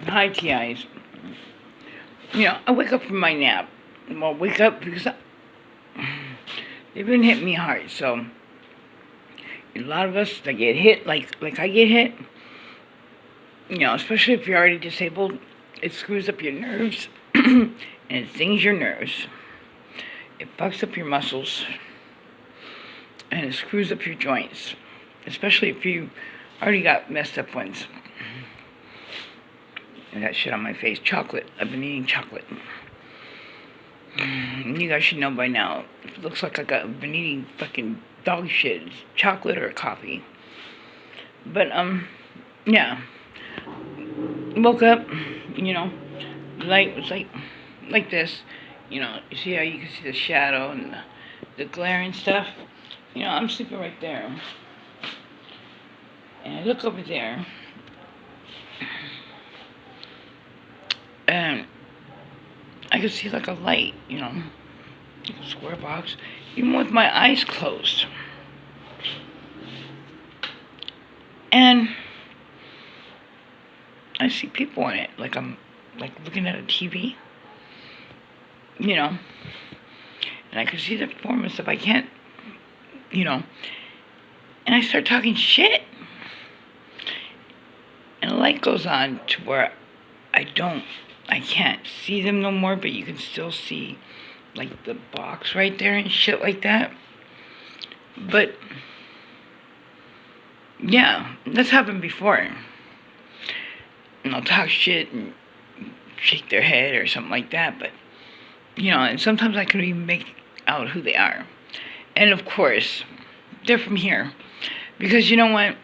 Hi, TIs. I wake up from my nap. Well, wake up because they've been hitting me hard. So, a lot of us that get hit, like I get hit, especially if you're already disabled, it screws up your nerves and it stings your nerves. It fucks up your muscles and it screws up your joints, especially if you already got messed up ones. I got shit on my face. Chocolate. I've been eating chocolate. You guys should know by now. It looks like I've been eating fucking dog shit. It's chocolate or coffee. But, yeah. Woke up, light was like this. You see how you can see the shadow and the glare and stuff? I'm sleeping right there. And I look over there. And I could see like a light, like a square box, even with my eyes closed. And I see people in it, like I'm looking at a TV, and I can see the form and stuff. I can't, and I start talking shit. And the light goes on to where I can't see them no more, but you can still see, like, the box right there and shit like that. But, yeah, that's happened before. And they'll talk shit and shake their head or something like that, but, and sometimes I can even make out who they are. And, of course, they're from here. Because, you know what?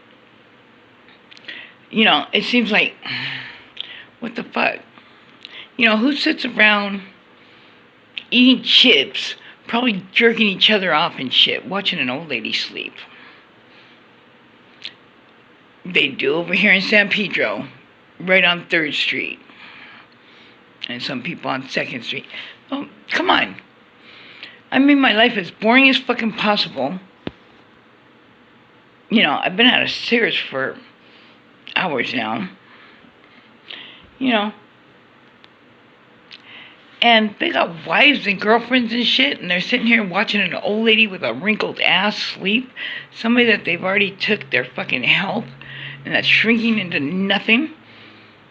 It seems like, what the fuck? Who sits around eating chips, probably jerking each other off and shit, watching an old lady sleep? They do over here in San Pedro, right on 3rd Street. And some people on 2nd Street. Oh, come on. I mean, my life is boring as fucking possible. I've been out of cigarettes for hours now. And they got wives and girlfriends and shit, and they're sitting here watching an old lady with a wrinkled ass sleep. Somebody that they've already took their fucking health, and that's shrinking into nothing.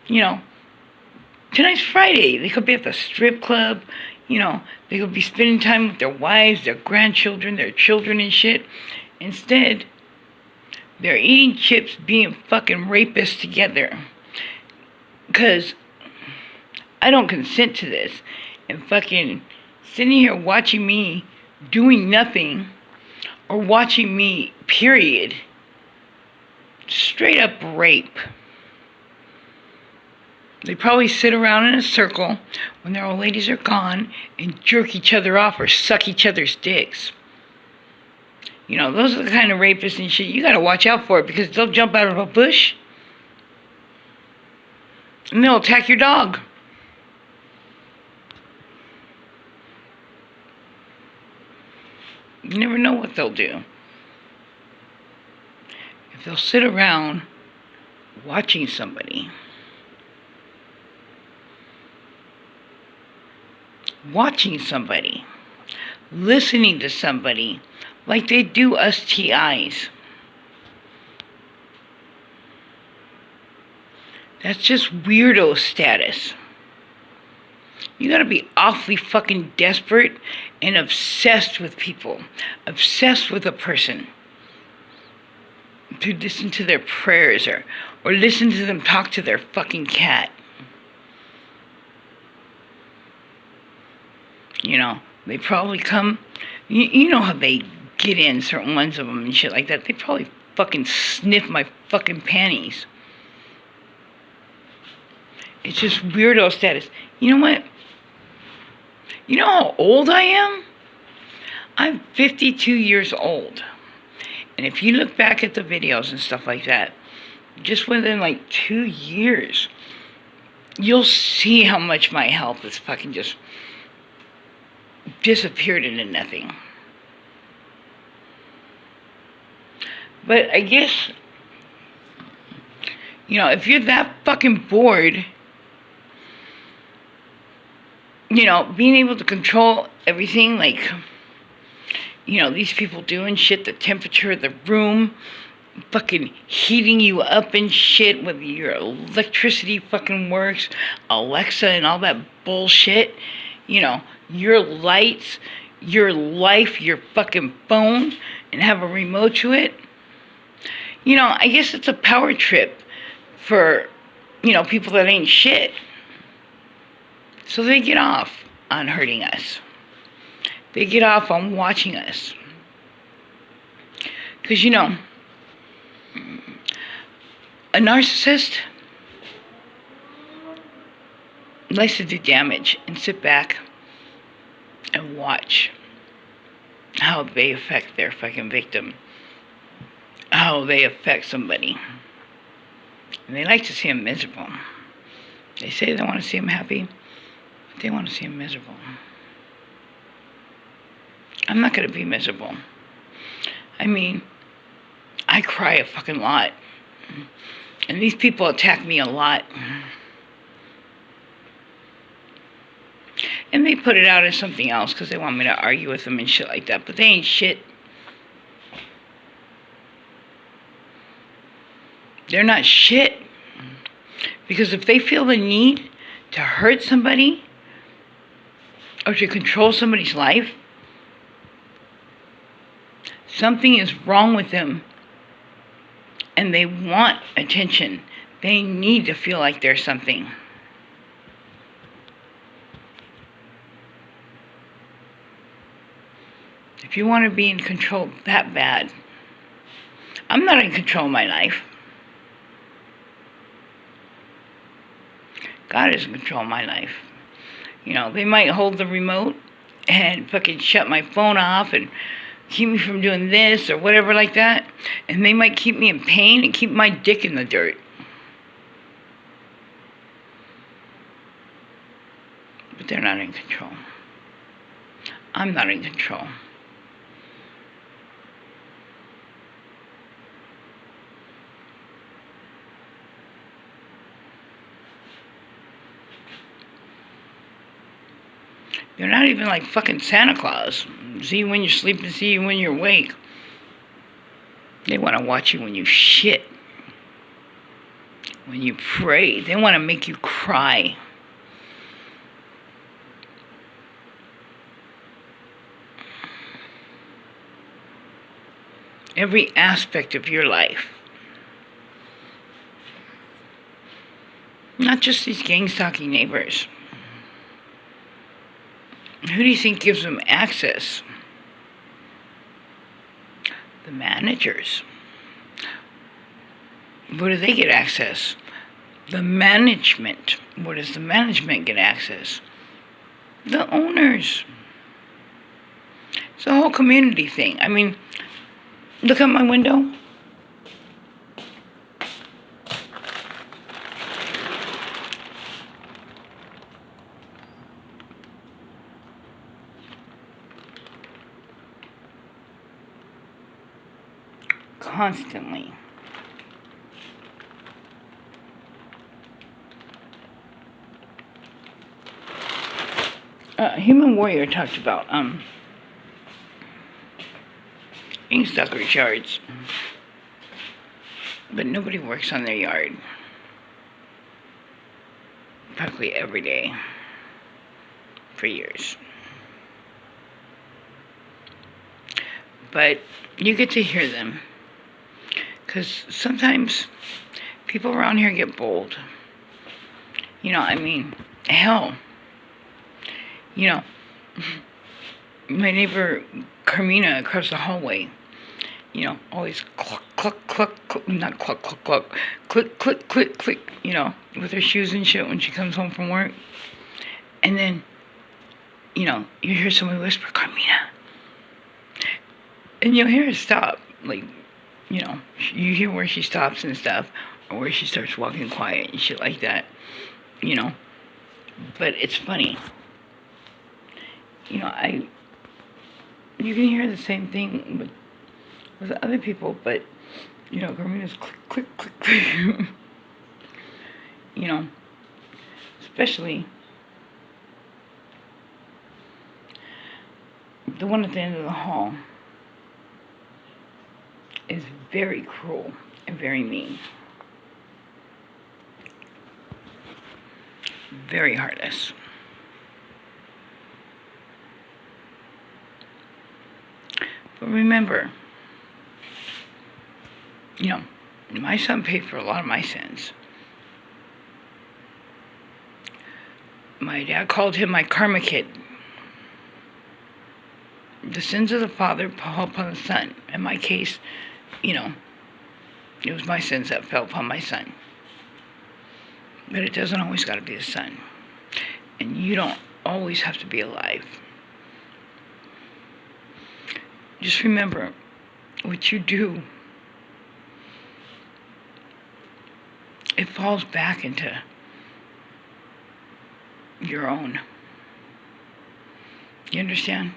Tonight's Friday. They could be at the strip club. They could be spending time with their wives, their grandchildren, their children and shit. Instead, they're eating chips, being fucking rapists together. Because I don't consent to this. And fucking sitting here watching me doing nothing, or watching me, period. Straight up rape. They probably sit around in a circle when their old ladies are gone and jerk each other off or suck each other's dicks. Those are the kind of rapists and shit you gotta watch out for, because they'll jump out of a bush and they'll attack your dog. You never know what they'll do. If they'll sit around watching somebody, listening to somebody, like they do us TIs. That's just weirdo status. You gotta be awfully fucking desperate and obsessed with people. Obsessed with a person. To listen to their prayers or listen to them talk to their fucking cat. They probably come, you know how they get in, certain ones of them and shit like that. They probably fucking sniff my fucking panties. It's just weirdo status. You know what? You know how old I am? I'm 52 years old. And if you look back at the videos and stuff like that, just within like 2 years, you'll see how much my health has fucking just disappeared into nothing. But I guess, if you're that fucking bored being able to control everything, like, these people doing shit, the temperature of the room, fucking heating you up and shit, whether your electricity fucking works, Alexa and all that bullshit, your lights, your life, your fucking phone, and have a remote to it. I guess it's a power trip for, people that ain't shit. So they get off on hurting us. They get off on watching us. Because, a narcissist likes to do damage and sit back and watch how they affect their fucking victim. How they affect somebody. And they like to see them miserable. They say they want to see them happy, but they want to see them miserable. I'm not going to be miserable. I mean, I cry a fucking lot. And these people attack me a lot. And they put it out as something else because they want me to argue with them and shit like that. But they ain't shit. They're not shit. Because if they feel the need to hurt somebody or to control somebody's life, something is wrong with them. And they want attention. They need to feel like there's something. If you want to be in control that bad, I'm not in control of my life. God is in control of my life. They might hold the remote and fucking shut my phone off and keep me from doing this or whatever like that. And they might keep me in pain and keep my dick in the dirt. But they're not in control. I'm not in control. They're not even like fucking Santa Claus. See you when you sleep and see you when you're awake. They want to watch you when you shit. When you pray. They want to make you cry. Every aspect of your life. Not just these gang-stalking neighbors. Who do you think gives them access? The managers. Where do they get access? The management. Where does the management get access? The owners. It's a whole community thing. I mean, look out my window. Constantly. Human Warrior talked about gangstalkers' yards, but nobody works on their yard. Practically every day for years. But you get to hear them. Because sometimes people around here get bold. Hell. My neighbor Carmina across the hallway, always cluck, cluck, cluck, cluck, not cluck, cluck, cluck, click, click, click, click, with her shoes and shit when she comes home from work. And then, you hear somebody whisper, Carmina. And you'll hear her stop, like, you hear where she stops and stuff, or where she starts walking quiet and shit like that, But it's funny. You can hear the same thing with other people, but, Carmina's click, click, click, click. Especially the one at the end of the hall, is very cruel and very mean. Very heartless. But remember, my son paid for a lot of my sins. My dad called him my karma kid. The sins of the father fall upon the son. In my case, it was my sins that fell upon my son. But it doesn't always got to be the son. And you don't always have to be alive. Just remember, what you do, it falls back into your own. You understand?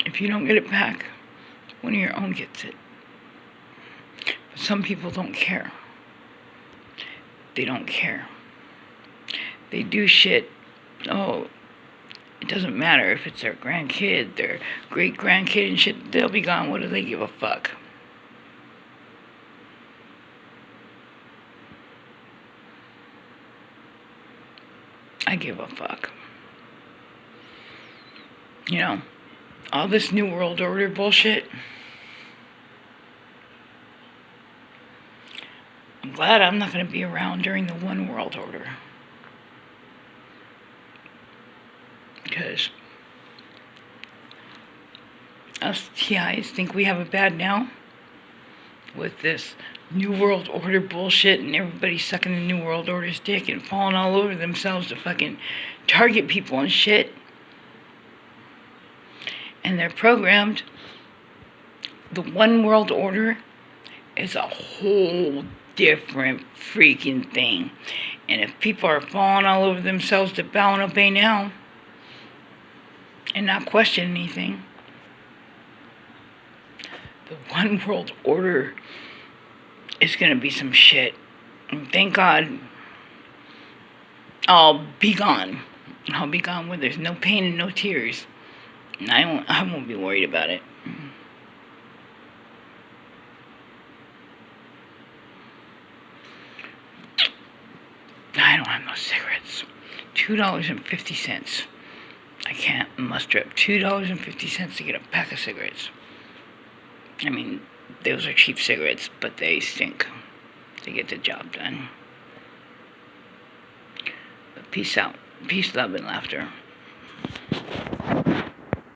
If you don't get it back, one of your own gets it. But some people don't care. They don't care. They do shit. Oh, it doesn't matter if it's their grandkid, their great-grandkid and shit. They'll be gone. What do they give a fuck? I give a fuck. All this New World Order bullshit. I'm glad I'm not going to be around during the One World Order. Because us TIs think we have it bad now with this New World Order bullshit and everybody sucking the New World Order's dick and falling all over themselves to fucking target people and shit. And they're programmed. The One World Order is a whole different freaking thing. And if people are falling all over themselves to bow and obey now and not question anything, the One World Order is going to be some shit. And thank God I'll be gone. I'll be gone where there's no pain and no tears. And I won't be worried about it. I don't have no cigarettes. $2.50. I can't muster up $2.50 to get a pack of cigarettes. I mean, those are cheap cigarettes, but they stink. They get the job done. But peace out. Peace, love, and laughter.